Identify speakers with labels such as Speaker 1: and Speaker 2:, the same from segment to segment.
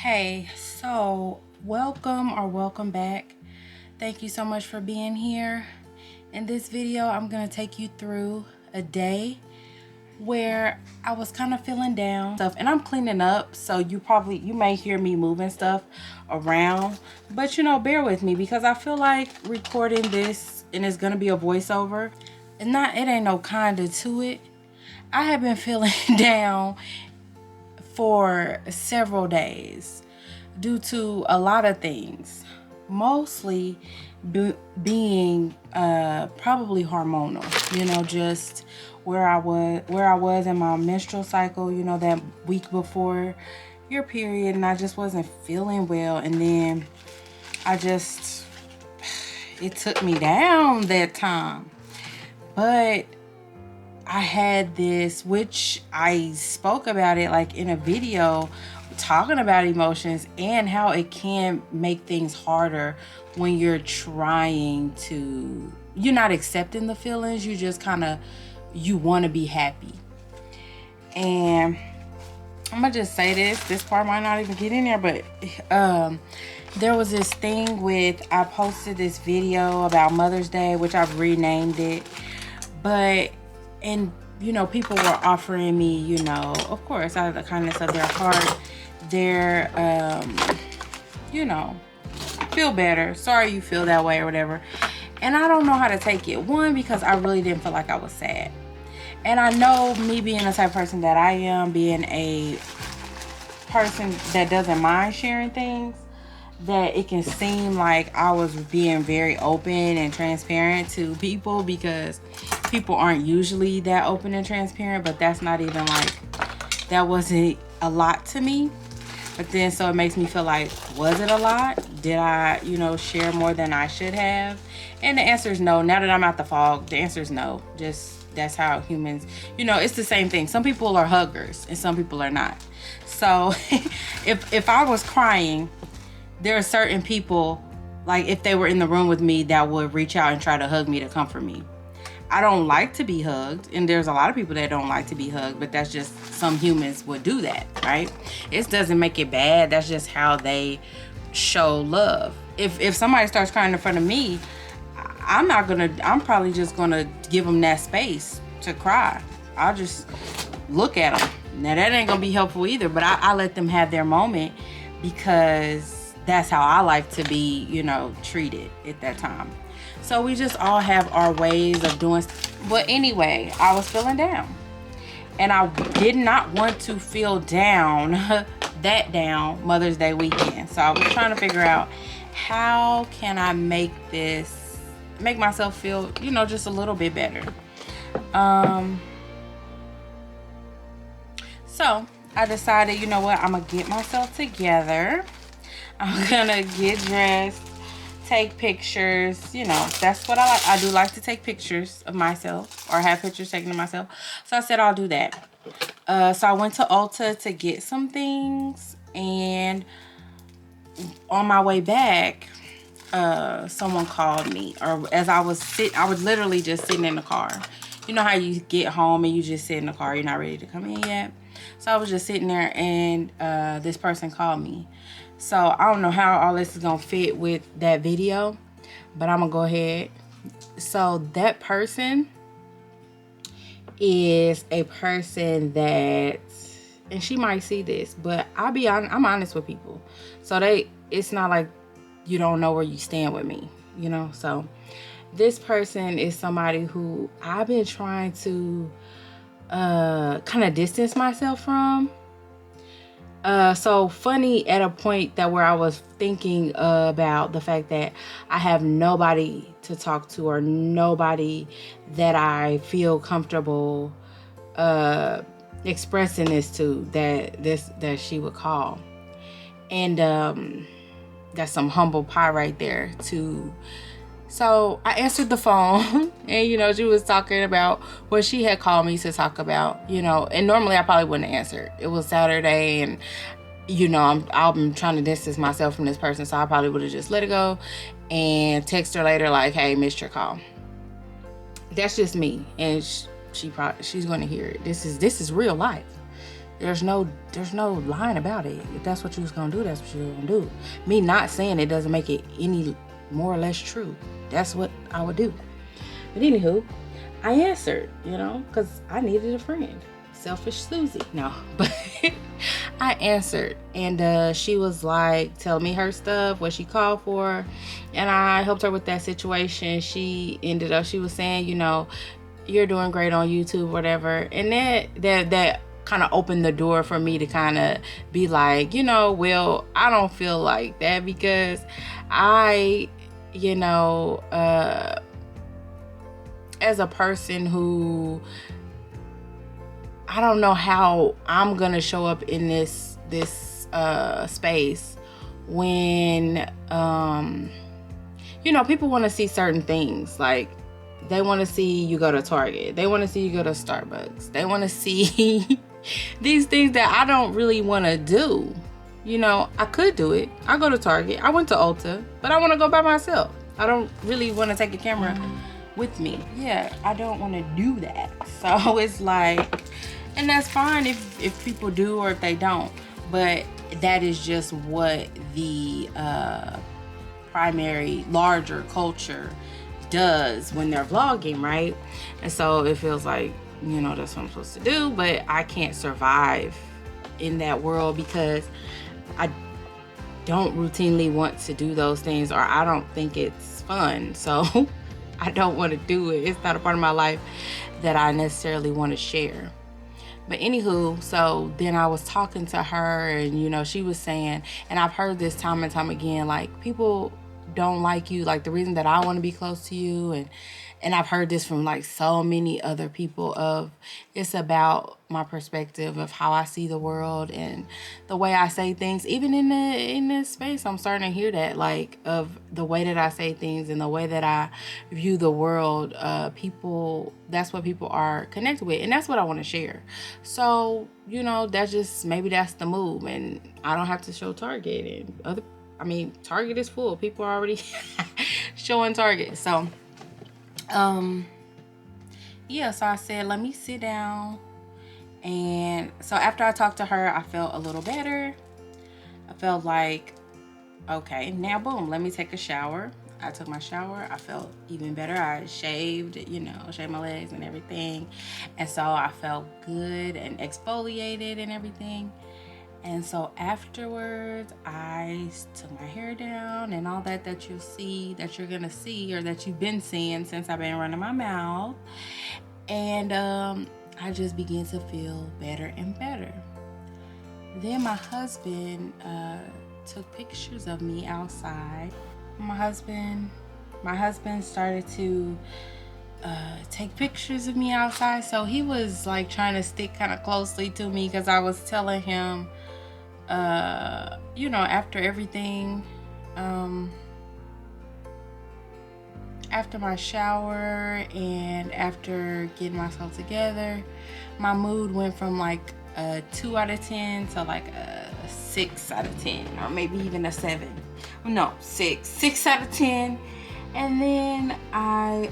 Speaker 1: Hey, so welcome back. Thank you so much for being here. In this video, I'm gonna take you through a day where I was kind of feeling down stuff, and I'm cleaning up, so you may hear me moving stuff around, but bear with me because I feel like recording this and it's gonna be a voiceover, and it ain't no kinda to it. I have been feeling down for several days due to a lot of things, mostly being probably hormonal, just where I was in my menstrual cycle, that week before your period, and I just wasn't feeling well, and then it took me down that time. But I had this, which I spoke about it like in a video talking about emotions and how it can make things harder when you're not accepting the feelings. You just you want to be happy. And I'm gonna just say this part might not even get in there, but there was this thing I posted this video about Mother's Day, which I've renamed it, and people were offering me, of course, out of the kindness of their heart, their feel better, sorry you feel that way or whatever. And I don't know how to take it. One, because I really didn't feel like I was sad, and I know, me being the type of person that I am, being a person that doesn't mind sharing things, that it can seem like I was being very open and transparent to people, because people aren't usually that open and transparent. But that wasn't a lot to me. But then, so it makes me feel like, was it a lot? Did I, share more than I should have? And the answer is no. Now that I'm out the fog, the answer is no. Just, that's how humans, it's the same thing. Some people are huggers and some people are not. So if I was crying, there are certain people, like if they were in the room with me, that would reach out and try to hug me to comfort me. I don't like to be hugged, and there's a lot of people that don't like to be hugged, but that's just, some humans would do that, right? It doesn't make it bad. That's just how they show love. If somebody starts crying in front of me, I'm probably just gonna give them that space to cry. I'll just look at them. Now that ain't gonna be helpful either, but I let them have their moment, because that's how I like to be, treated at that time. So we just all have our ways of doing stuff. But anyway, I was feeling down, and I did not want to feel down Mother's Day weekend. So I was trying to figure out, how can I make myself feel, just a little bit better. So I decided, you know what, I'm gonna get myself together. I'm gonna get dressed, take pictures. That's what I like. I do like to take pictures of myself, or have pictures taken of myself. So I said I'll do that. So I went to Ulta to get some things, and on my way back, someone called me, or as I was literally just sitting in the car. You know how you get home and you just sit in the car, you're not ready to come in yet. So I was just sitting there, and this person called me. So I don't know how all this is gonna fit with that video, but I'm gonna go ahead. So that person is a person that, and she might see this, but I'm honest with people. So it's not like you don't know where you stand with me, So this person is somebody who I've been trying to kind of distance myself from. So funny, at a point where I was thinking about the fact that I have nobody to talk to, or nobody that I feel comfortable expressing this to, that she would call. And that's some humble pie right there too. So I answered the phone, and she was talking about what she had called me to talk about, and normally I probably wouldn't answer. It was Saturday, and I'm trying to distance myself from this person, so I probably would have just let it go and text her later like, hey, missed your call. That's just me, and she's going to hear it. This is real life. There's no line about it. If that's what you was gonna do, that's what you're gonna do. Me not saying it doesn't make it any more or less true. That's what I would do. But anywho, I answered, because I needed a friend. Selfish Susie. No, but I answered, and she was like, tell me her stuff, what she called for, and I helped her with that situation. She was saying, you're doing great on YouTube, whatever, and that kind of opened the door for me to kind of be like, well, I don't feel like that, because I, as a person who, I don't know how I'm gonna show up in this space when people want to see certain things. Like, they want to see you go to Target, they want to see you go to Starbucks, they want to see these things that I don't really want to do. I could do it. I go to Target, I went to Ulta, but I want to go by myself. I don't really want to take a camera with me. Yeah, I don't want to do that. So it's like, and that's fine if people do or if they don't, but that is just what the primary larger culture does when they're vlogging, right? And so it feels like, that's what I'm supposed to do, but I can't survive in that world because I don't routinely want to do those things, or I don't think it's fun. So I don't want to do it. It's not a part of my life that I necessarily want to share. But anywho, so then I was talking to her, and she was saying, and I've heard this time and time again, like, people don't like you, like the reason that I want to be close to you, and I've heard this from like so many other people, of it's about my perspective of how I see the world and the way I say things. Even in this space, I'm starting to hear that, like, of the way that I say things and the way that I view the world. That's what people are connected with, and that's what I want to share. So that's just, maybe that's the move, and I don't have to show Target and Target is full. People are already showing Target. So yeah, so I said, let me sit down. And so after I talked to her, I felt a little better. I felt like, okay, now boom, let me take a shower. I took my shower. I felt even better. I shaved, shaved my legs and everything. And so I felt good and exfoliated and everything. And so afterwards, I took my hair down and all that you'll see, that you're gonna see, or that you've been seeing since I've been running my mouth. And I just began to feel better and better. Then my husband took pictures of me outside. My husband started to take pictures of me outside. So he was like trying to stick kind of closely to me, because I was telling him, after everything, after my shower and after getting myself together, my mood went from like a 2 out of 10 to like a 6 out of 10, or maybe even a 7. No, 6 out of 10. And then I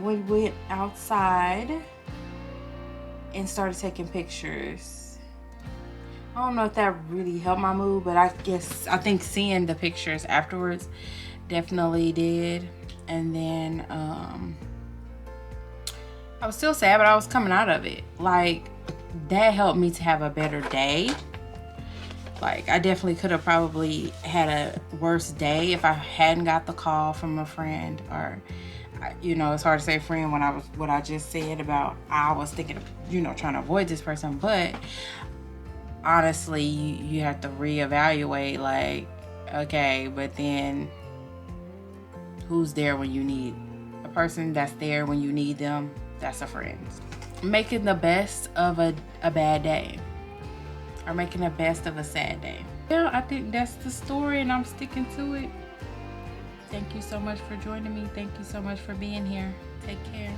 Speaker 1: we went outside and started taking pictures. I don't know if that really helped my mood, but I think seeing the pictures afterwards definitely did. And then I was still sad, but I was coming out of it. Like, that helped me to have a better day. Like, I definitely could have probably had a worse day if I hadn't got the call from a friend, or it's hard to say friend when what I just said about, I was thinking of, trying to avoid this person. But honestly, you have to reevaluate, like, okay, but then who's there when you need a person? That's there when you need them, that's a friend. Making the best of a bad day, or making the best of a sad day. Yeah, I think that's the story, and I'm sticking to it. Thank you so much for joining me. Thank you so much for being here. Take care.